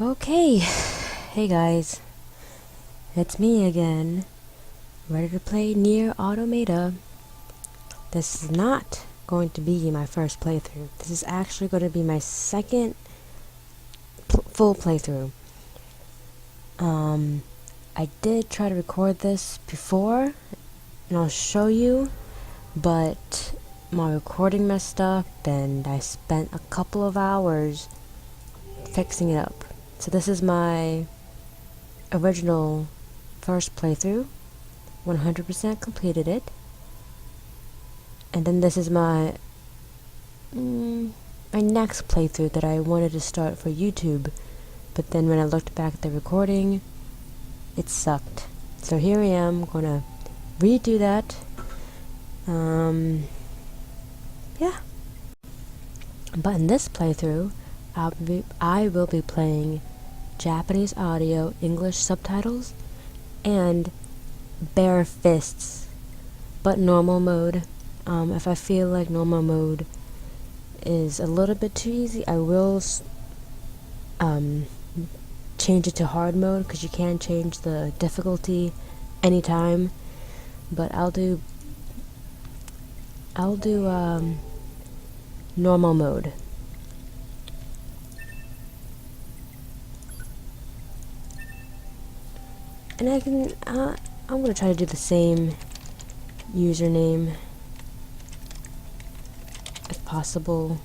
Okay, hey guys, it's me again, ready to play NieR Automata. This is not going to be my first playthrough. This is actually going to be my second full playthrough. I did try to record this before, and I'll show you, but my recording messed up, and I spent a couple of hours fixing it up. So this is my original first playthrough, 100% completed it, and then this is my next playthrough that I wanted to start for YouTube, but then when I looked back at the recording, it sucked. So here I am, gonna redo that. Yeah. But in this playthrough, I will be playing Japanese audio, English subtitles, and bare fists, but normal mode. If I feel like normal mode is a little bit too easy, I will change it to hard mode, because you can change the difficulty anytime. But I'll do normal mode. And I'm gonna try to do the same username if possible.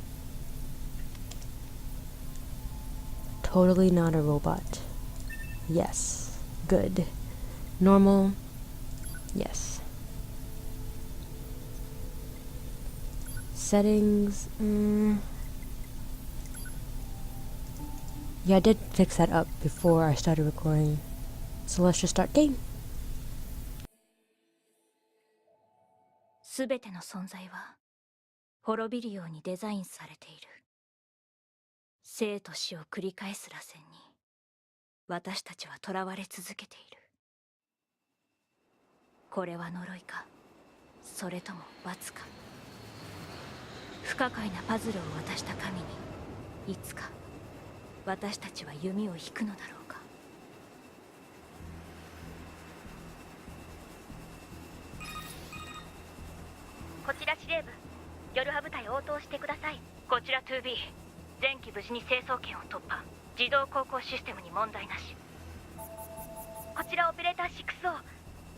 Totally not a robot. Yes. Good. Normal. Yes. Settings. Yeah, I did fix that up before I started recording. So let's just start game. すべての存在は滅びるようにデザインされている。生と死を繰り返す螺旋に私たちは囚われ続けている。これは呪いか、それとも罰か。不可解なパズルを渡した神にいつか私たちは弓を引くのだろうか。こちら司令部、夜派部隊応答してください。こちら 2B、 前期無事に成層圏を突破。自動航行システムに問題なし。こちらオペレーター 6O、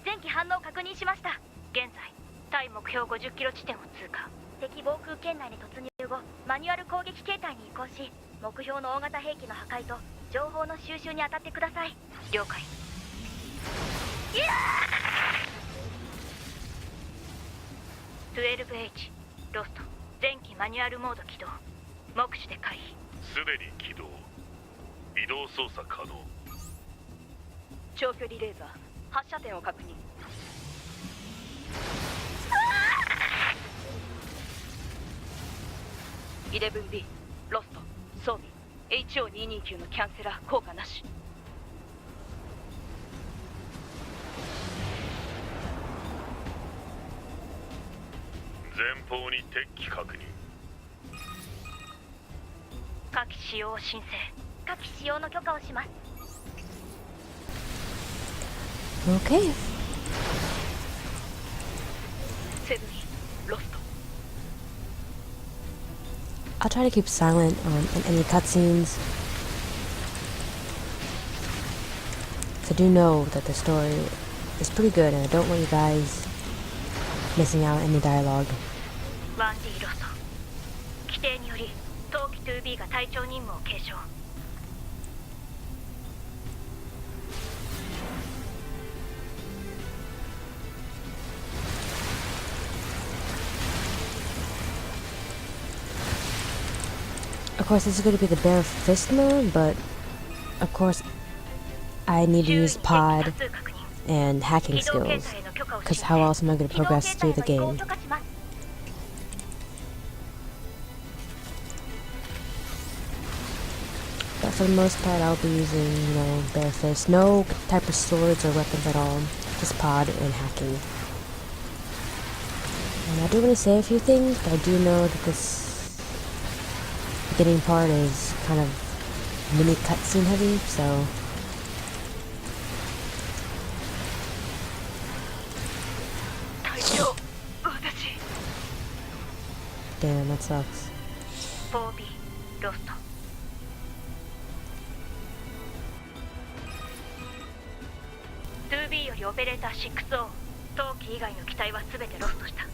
前期反応確認しました。現在対目標50キロ地点を通過。敵防空圏内に突入後、マニュアル攻撃形態に移行し、目標の大型兵器の破壊と情報の収集に当たってください。了解。いやー 12H ロスト、前期マニュアルモード起動。目視で回避。すでに起動。移動操作可能。長距離レーザー発射点を確認。11B ロスト、装備 HO229 のキャンセラー効果なし。前方に敵機確認。火器使用を申請。火器使用の許可をします。Okay. 7E ロスト。I'll try to keep silent in any cutscenes. I do know that the story is pretty good, and I don't want you guys missing out on any dialogue. 1D ロスト。規定により冬季 2B が隊長任務を継承。Of course, this is going to be the bare fist mode, but of course, I need to use pod and hacking skills, because how else am I going to progress through the game? But for the most part, I'll be using, bare fist. No type of swords or weapons at all, just pod and hacking. And I do want to say a few things, but I do know that this beginning part is kind of mini cutscene heavy, so damn, that sucks. 4B ロスト。2B よりオペレーター 6O 当機以外の機体は全てロストした。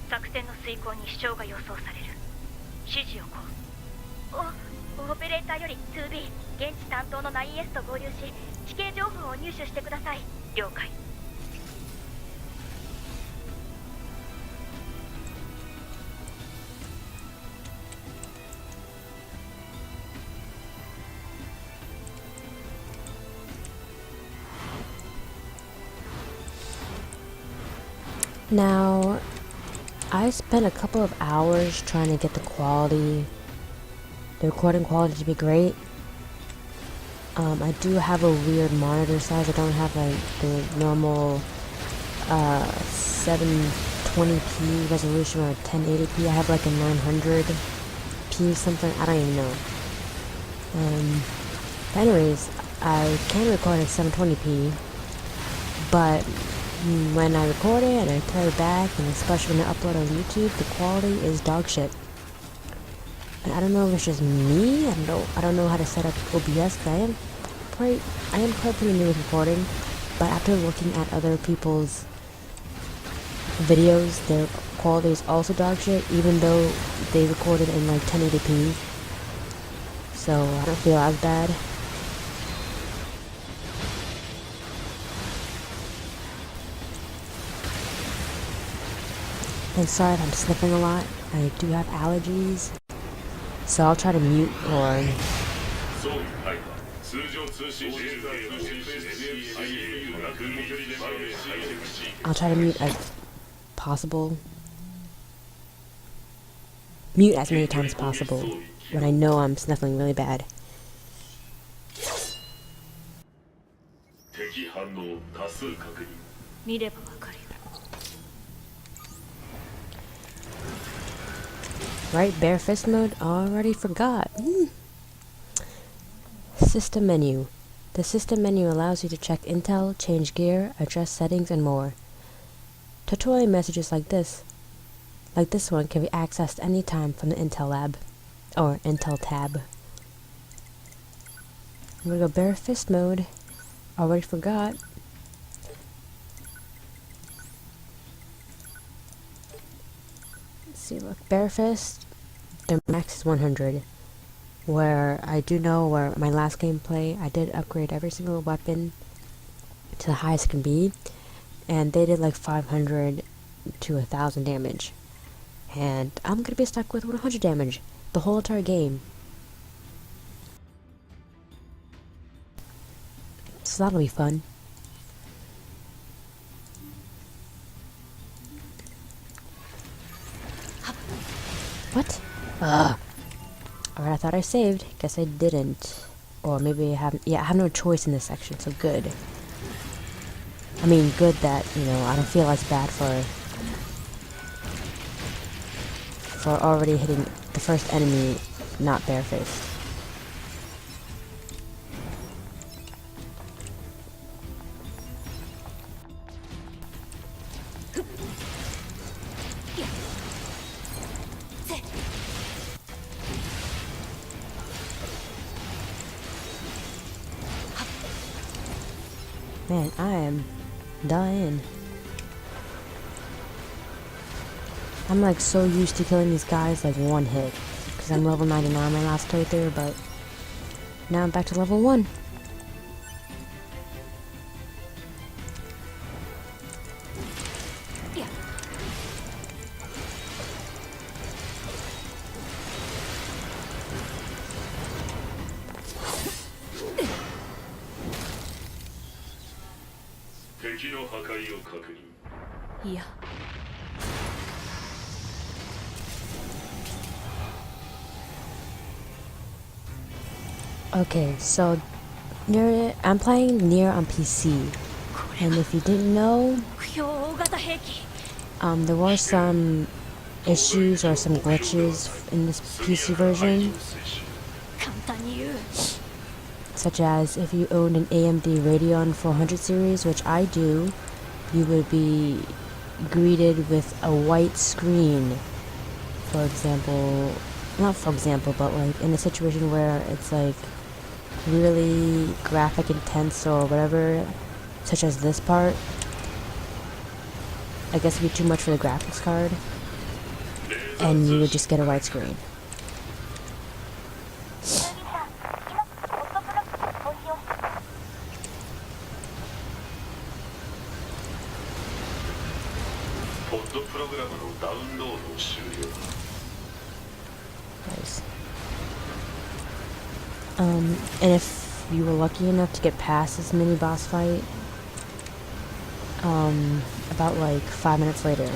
作戦の遂行に支障が予想される。指示をこう。オペレーターより 2B 現地担当の 9S と合流し地形情報を入手してください。了解。Now, I spent a couple of hours trying to get the recording quality to be great. I do have a weird monitor size. I don't have like the normal 720p resolution or 1080p. I have like a 900p something. I don't even know. But anyways, I can record at 720p, but when I record it and I play it back, and especially when I upload on YouTube, the quality is dog shit. And I don't know if it's just me. I don't know how to set up OBS. But I am quite pretty new with recording. But after looking at other people's videos, their quality is also dog shit, even though they recorded in like 1080p. So I don't feel as bad. And sorry if I'm sniffing a lot. I do have allergies. So I'll try to mute or... I'll try to mute as possible. Mute as many times as possible when I know I'm sniffling really bad. Right, bare fist mode? Already forgot. System menu. The system menu allows you to check intel, change gear, adjust settings, and more. Tutorial messages like this one can be accessed anytime from the Intel lab, or Intel tab. I'm gonna go bare fist mode. Already forgot. Let's see, look, bare fist, the max is 100. Where I do know where my last gameplay, I did upgrade every single weapon to the highest it can be, and they did like 500 to 1,000 damage. And I'm gonna be stuck with 100 damage the whole entire game. So that'll be fun. What? Ugh. Alright, I thought I saved. Guess I didn't. Or maybe I haven't. Yeah, I have no choice in this section, so good. I mean, good that, you know, I don't feel as bad for already hitting the first enemy not barefaced. Man, I am dying. I'm like so used to killing these guys like one hit. Because I'm level 99 on my last playthrough, but now I'm back to level 1. Yeah. Okay, so I'm playing NieR on PC. And if you didn't know, there were some issues or some glitches in this PC version. such as if you owned an AMD Radeon 400 series, which I do, you would be greeted with a white screen. For example, not for example, but like in a situation where it's like really graphic intense or whatever, such as this part, I guess it'd be too much for the graphics card, and you would just get a white screen. Nice. And if you were lucky enough to get past this mini boss fight, about like 5 minutes later,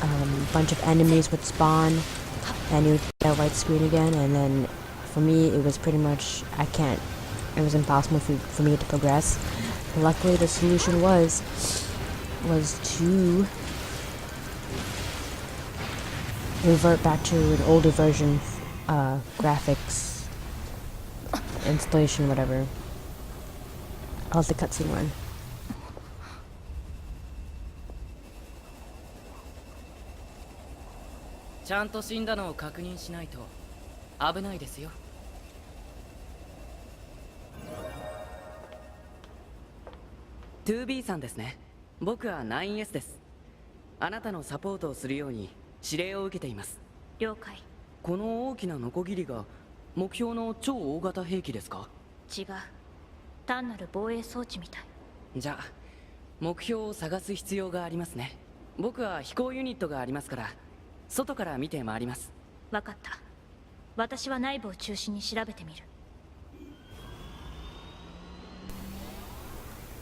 a bunch of enemies would spawn, and you would get a white screen again, and then for me it was pretty much, it was impossible for me to progress. Luckily the solution was to revert back to an older version, graphics, installation, whatever. I'll let the cutscene run. TB さんですね。僕は 9S です。あなたのサポートをするように指令を受けています。了解。この大きなノコギリが目標の超大型兵器ですか？違う。単なる防衛装置みたい。じゃあ目標を探す必要がありますね。僕は飛行ユニットがありますから外から見て回ります。わかった。私は内部を中心に調べてみる。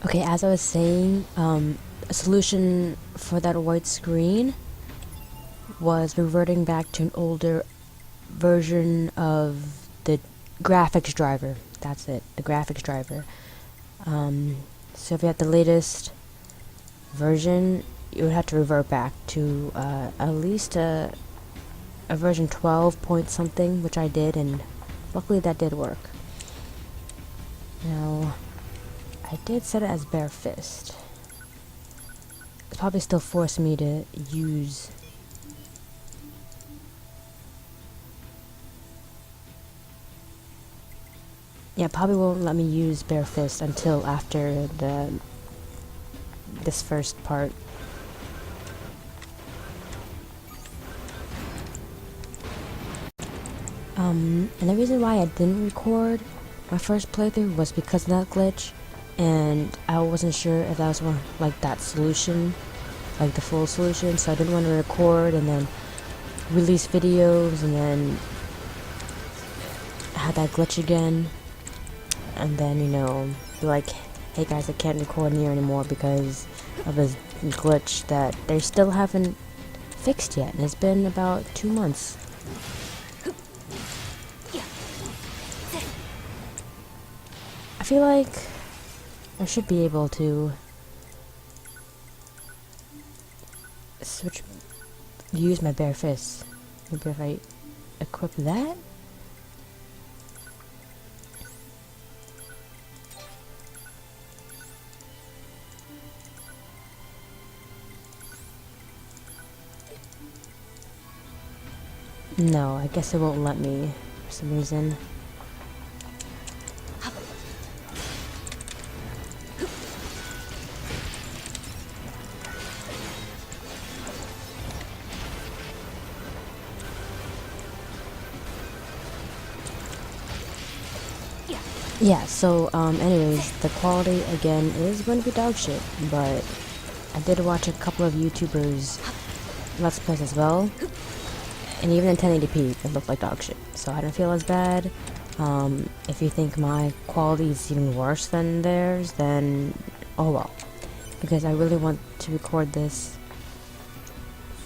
Okay, as I was saying, a solution for that white screen was reverting back to an older version of the graphics driver. That's it, the graphics driver. So if you had the latest version, you would have to revert back to at least a version 12 point something, which I did, and luckily that did work. Now, I did set it as bare fist. It's probably still forcing me to use... Yeah, probably won't let me use bare fist until after this first part. And the reason why I didn't record my first playthrough was because of that glitch, and I wasn't sure if that was one, like that solution, like the full solution, so I didn't want to record and then release videos and then have that glitch again, and then, you know, be like, hey guys, I can't record NieR anymore because of this glitch that they still haven't fixed yet, and it's been about 2 months. I feel like I should be able to use my bare fists. Maybe if I equip that? No, I guess it won't let me for some reason. Yeah, so, anyways, the quality, again, is going to be dog shit, but I did watch a couple of YouTubers Let's Plays as well, and even in 1080p, it looked like dog shit, so I don't feel as bad. If you think my quality is even worse than theirs, then, oh well, because I really want to record this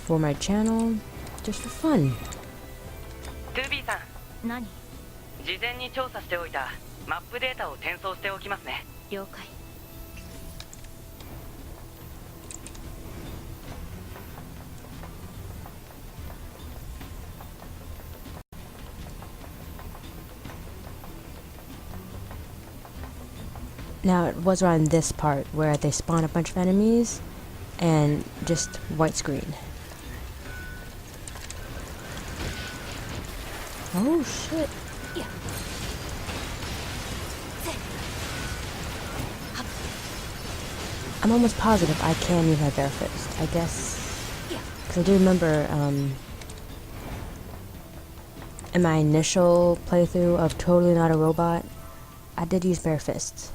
for my channel, just for fun. 2B さん、何？事前に調査しておいたマップデータを転送しておきますね。了解。Now it was around this part where they spawn a bunch of enemies and just white screen. Oh shit. I'm almost positive I can use my bare fist. I guess, because I do remember in my initial playthrough of Totally Not a Robot, I did use bare fists.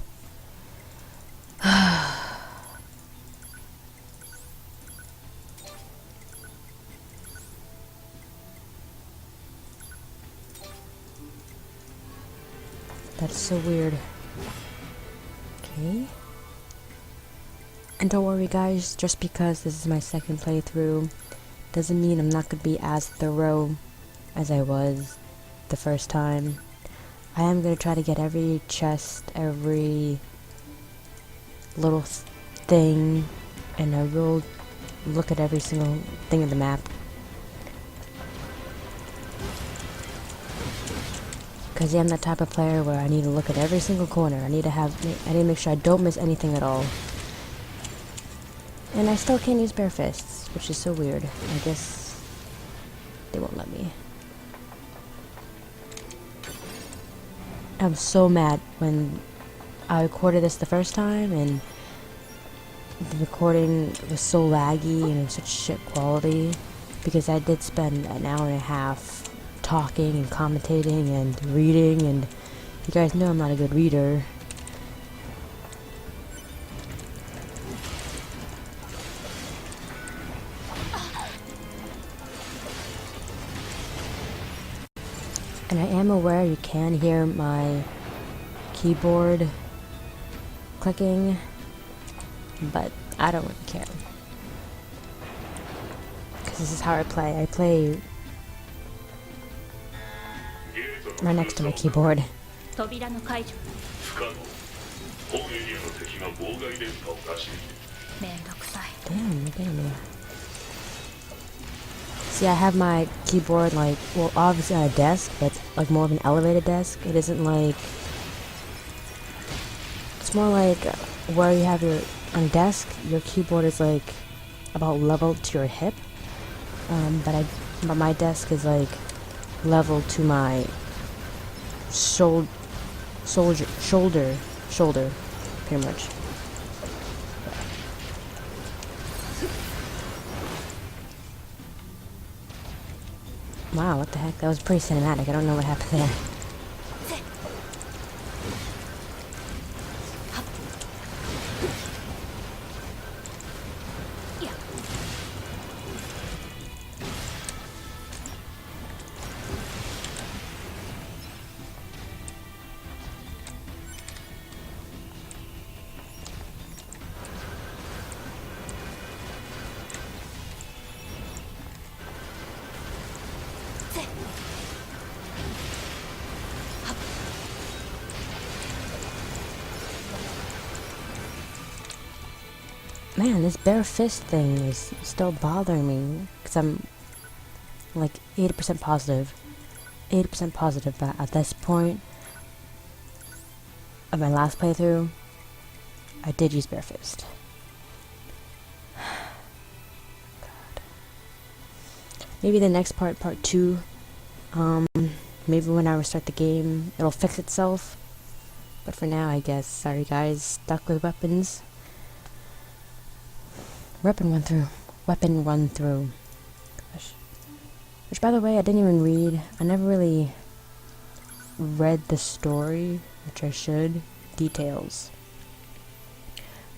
That's so weird. Okay. And don't worry guys, just because this is my second playthrough doesn't mean I'm not going to be as thorough as I was the first time. I am going to try to get every chest, every little thing, and I will look at every single thing in the map. Because yeah, I'm that type of player where I need to look at every single corner. I need to make sure I don't miss anything at all. And I still can't use bare fists, which is so weird. I guess they won't let me. I'm so mad when I recorded this the first time and the recording was so laggy and in such shit quality, because I did spend an hour and a half talking and commentating and reading, and you guys know I'm not a good reader. And I am aware you can hear my keyboard clicking, but I don't really care. Because this is how I play. I play right next to my keyboard. 扉の解除。不可能。本エリアの敵が妨害電波を出している。めんどくさい。 Damn, you're getting me. See, I have my keyboard like, well, obviously on a desk, but it's like more of an elevated desk. It isn't like, it's more like where you have your, on a desk, your keyboard is like about level to your hip. But my desk is like level to my shoulder, pretty much. Wow, what the heck? That was pretty cinematic. I don't know what happened there. Man, this bare fist thing is still bothering me, because I'm like 80% positive. 80% positive that at this point of my last playthrough, I did use bare fist. God. Maybe the next part 2, maybe when I restart the game, it'll fix itself. But for now, I guess, sorry guys, stuck with weapons. Weapon run through. Gosh. Which, by the way, I didn't even read. I never really read the story, which I should. Details.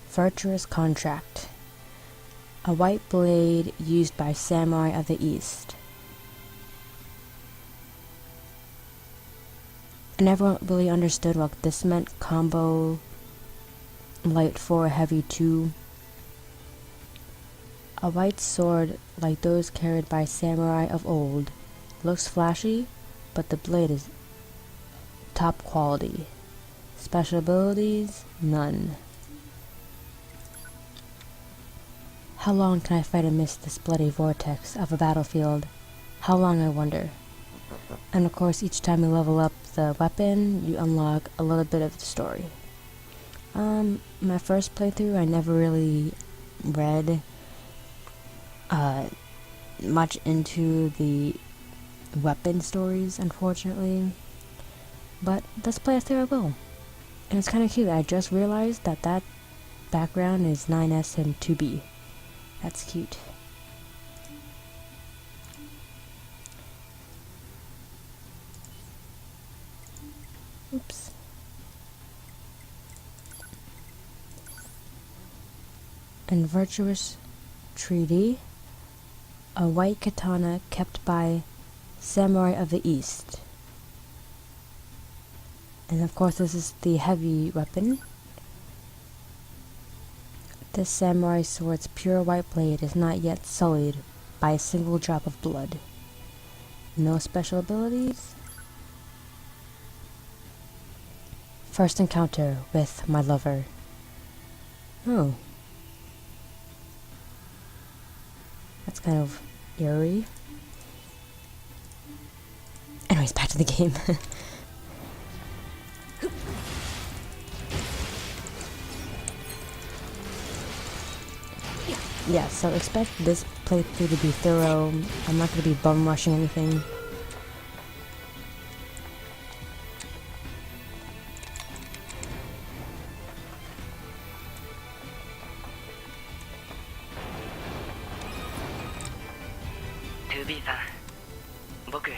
Virtuous contract. A white blade used by samurai of the East. I never really understood what this meant. Combo light 4, heavy 2. A white sword like those carried by samurai of old. Looks flashy, but the blade is top quality. Special abilities? None. How long can I fight amidst this bloody vortex of a battlefield? How long, I wonder? And of course, each time you level up the weapon, you unlock a little bit of the story. My first playthrough, I never really read much into the weapon stories, unfortunately. But this playthrough I will. And it's kind of cute. I just realized that that background is 9S and 2B. That's cute. Oops. And virtuous treaty, a white katana kept by samurai of the East. And of course this is the heavy weapon. This samurai sword's pure white blade is not yet sullied by a single drop of blood. No special abilities. First encounter with my lover. Oh. That's kind of eerie. Anyways, back to the game. Yeah, so expect this playthrough to be thorough. I'm not going to be bum rushing anything.2B さん、僕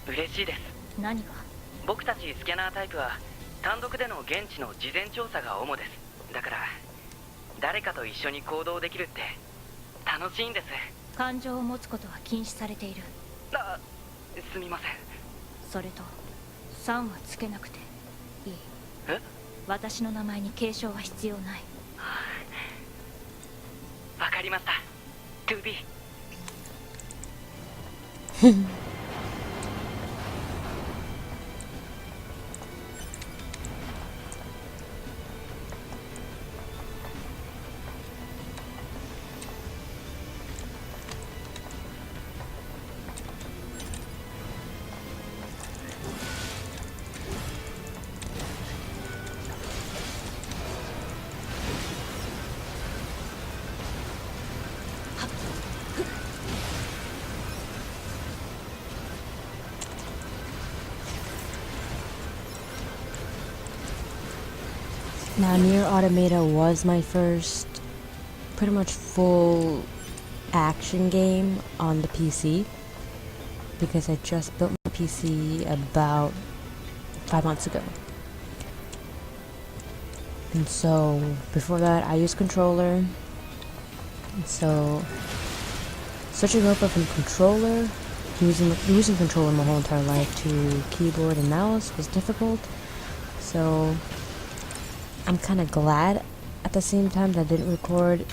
嬉しいです。何が？僕たちスキャナータイプは単独での現地の事前調査が主です。だから誰かと一緒に行動できるって楽しいんです。感情を持つことは禁止されている。あ、すみません。それと3はつけなくていい。え？私の名前に継承は必要ない。わかりました。2B。Now, NieR Automata was my first pretty much full action game on the PC because I just built my PC about 5 months ago. And so, before that, I used controller. And so, switching over from controller, using controller my whole entire life, to keyboard and mouse was difficult. So, I'm kind of glad at the same time that I didn't record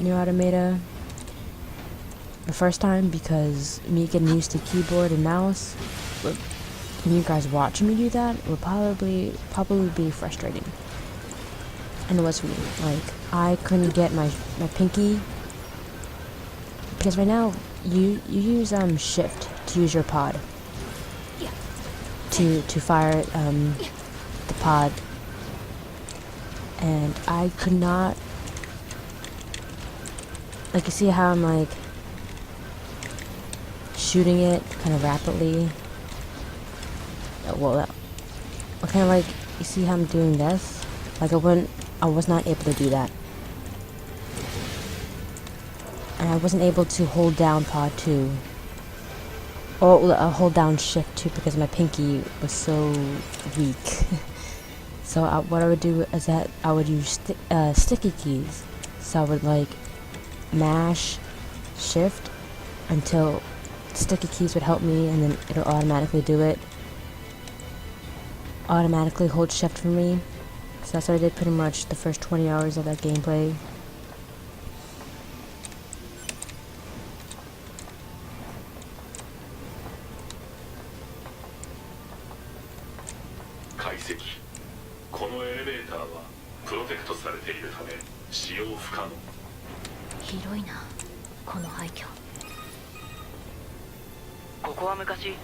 NieR Automata the first time, because me getting used to keyboard and mouse, and you guys watching me do that, would probably be frustrating. And it was for me. Like, I couldn't get my pinky, because right now you use shift to use your pod to fire the pod. And I could not, like, you see how I'm like shooting it kind of rapidly? Well, kind of like, you see how I'm doing this? Like, I was not able to do that. And I wasn't able to hold down pod 2. Or hold down shift 2 because my pinky was so weak. So what I would do is that I would use sticky keys. So I would like mash shift until sticky keys would help me, and then it'll automatically do it. Automatically hold shift for me. So that's what I did pretty much the first 20 hours of that gameplay. Kano. 広いな、この廃墟。ここは昔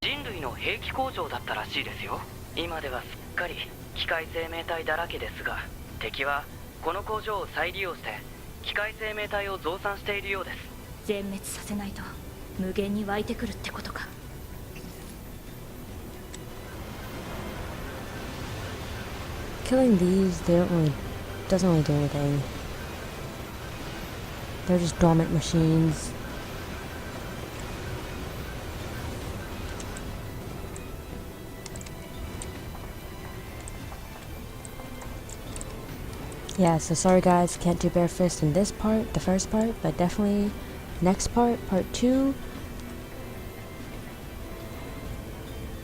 人類の兵器工場だったらしいですよ。今ではすっかり機械生命体だらけですが、敵はこの工場を再利用して機械生命体を増産しているようです。全滅させないと無限に湧いてくるってことか。Killing these, doesn't really do anything. They're just dormant machines. Yeah, so sorry guys, can't do bare fist in this part, the first part, but definitely next part, part 2.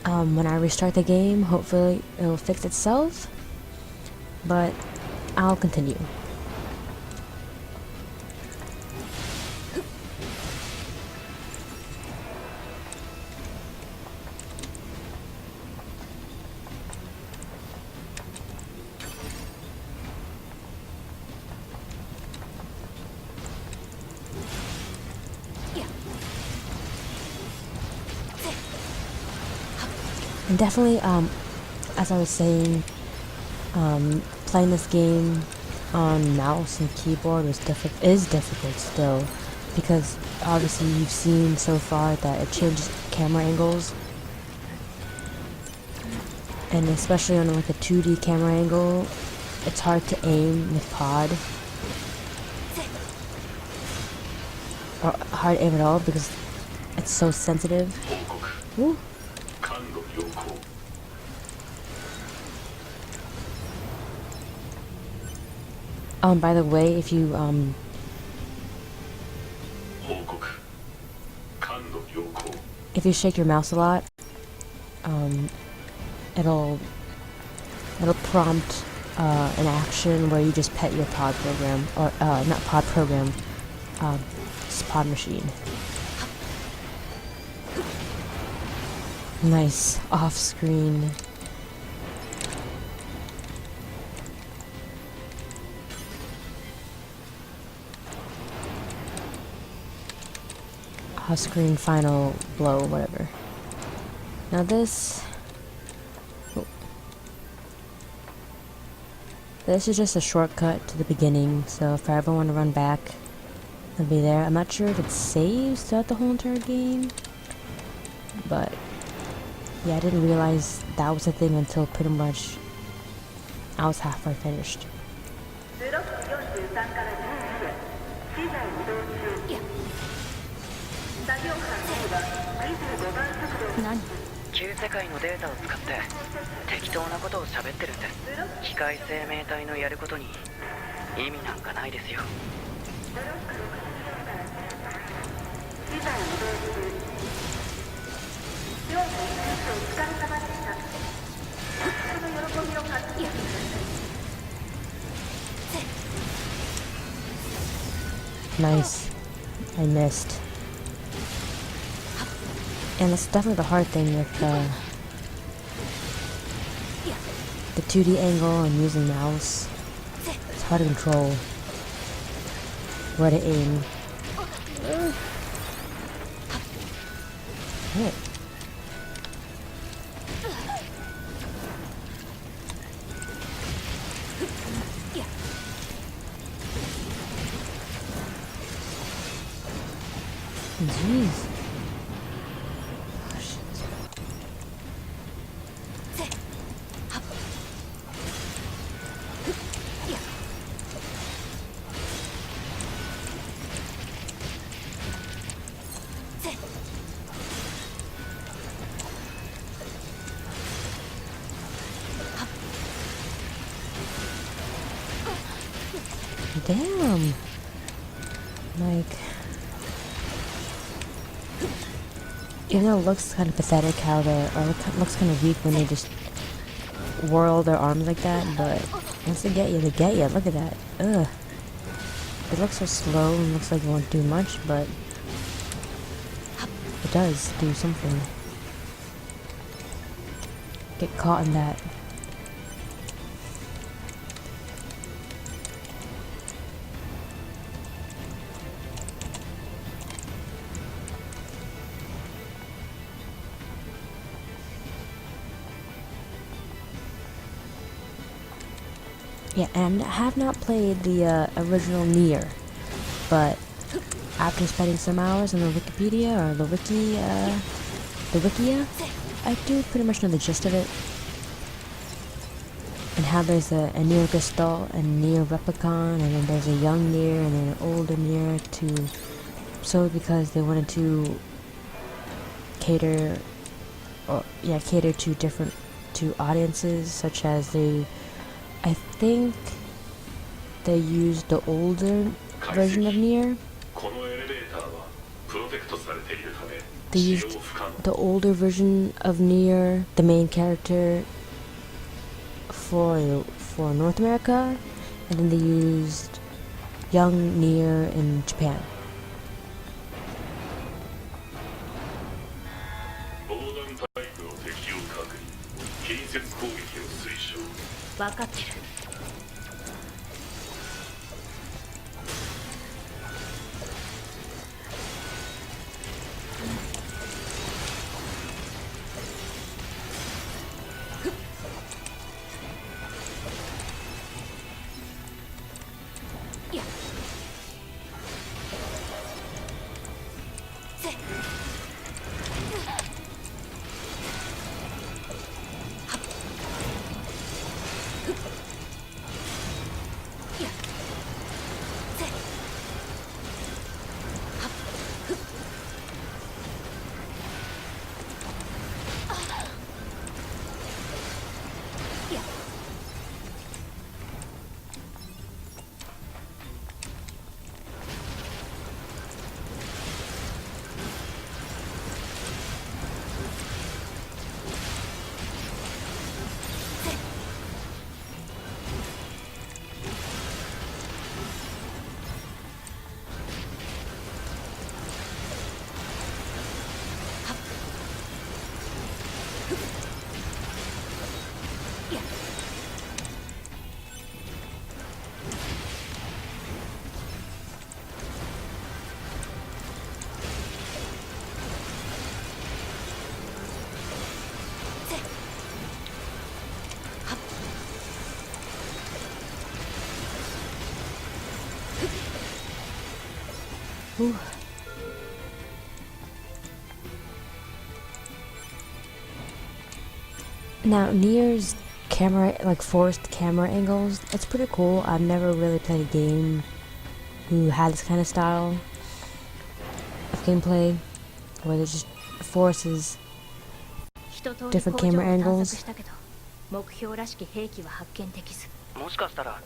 When I restart the game, hopefully it'll fix itself, but I'll continue. And definitely, as I was saying, playing this game on mouse and keyboard is difficult still, because obviously you've seen so far that it changes camera angles, and especially on like a 2D camera angle, it's hard to aim with pod, or hard to aim at all because it's so sensitive. Woo. By the way, if you shake your mouse a lot, it'll prompt an action where you just pet your pod program, or not pod program, just pod machine. Nice off-screen. Off-screen final blow, whatever. Now this... Oh. This is just a shortcut to the beginning, so if I ever want to run back, it'll be there. I'm not sure if it saves throughout the whole entire game, but yeah, I didn't realize that was a thing until pretty much I was halfway finished.何？旧世界のデータを使って適当なことを喋ってるんです。機械生命体のやることに意味なんかないですよ。Nice. I missed. And that's definitely the hard thing with the 2D angle and using mouse. It's hard to control where to aim. Hey. Jeez. Oh, shit. Damn. Like, even though it looks kind of pathetic how it looks kind of weak when they just whirl their arms like that, but once they get you, they get you. Look at that. Ugh. It looks so slow and looks like it won't do much, but it does do something. Get caught in that. Yeah, and I have not played the original NieR, but after spending some hours on the Wikipedia or the Wikia, I do pretty much know the gist of it. And how there's a NieR Gestalt and NieR Replicon, and then there's a young NieR and then an older NieR to, so because they wanted to cater to audiences, such as I think they used the older version of NieR. このエレベーターはプロテクトされているため They 使 used 用不可能 the older version of NieR, the main character, for North America, and then they used young NieR in Japan. 防弾タイプの敵を確認近接攻撃を推奨分かってる。Ooh. Now, NieR's camera, like forced camera angles, it's pretty cool. I've never really played a game who had this kind of style of gameplay, where it just forces different camera angles. 目標らしき兵器は発見できず。もしかしたら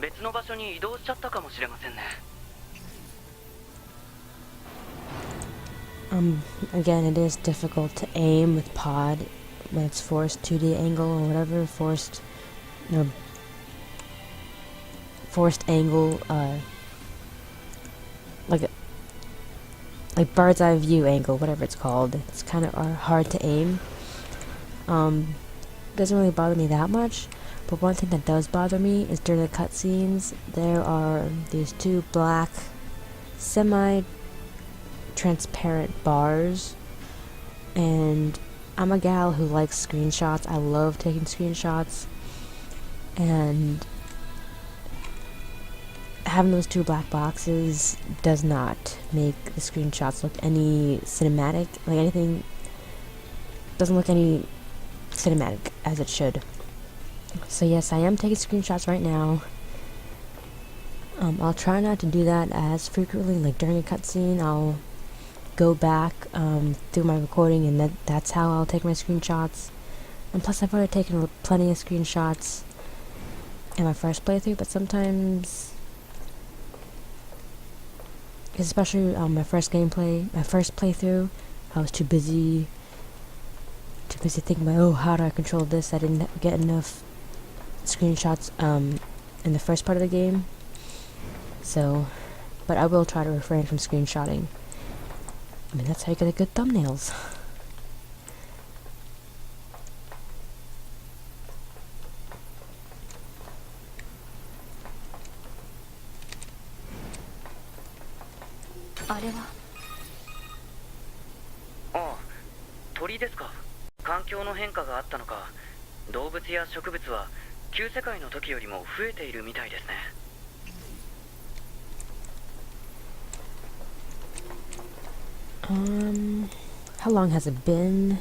別の場所に移動しちゃったかもしれませんね。Again, it is difficult to aim with pod when it's forced 2D angle or whatever, forced angle, like bird's eye view angle, whatever it's called. It's kind of hard to aim. Doesn't really bother me that much, but one thing that does bother me is during the cutscenes, there are these two black semi-transparent bars, and I'm a gal who likes screenshots. I love taking screenshots, and having those two black boxes does not make the screenshots look any cinematic, like anything doesn't look any cinematic as it should. So yes, I am taking screenshots right now. I'll try not to do that as frequently, like during a cutscene I'll go back through my recording, and that's how I'll take my screenshots. And plus I've already taken plenty of screenshots in my first playthrough, but sometimes, especially my first playthrough, I was too busy thinking about, oh, how do I control this? I didn't get enough screenshots in the first part of the game. So, but I will try to refrain from screenshotting. I mean, that's how you get good thumbnails.ああ、鳥ですか。環境の変化があったのか、動物や植物は旧世界の時よりも増えているみたいですね。How long has it been?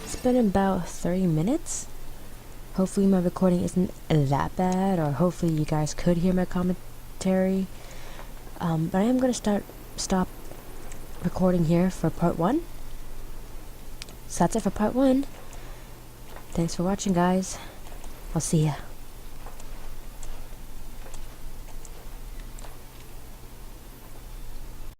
It's been about 30 minutes. Hopefully my recording isn't that bad, or hopefully you guys could hear my commentary. But I am gonna stop recording here for part 1. So that's it for part 1. Thanks for watching, guys. I'll see ya.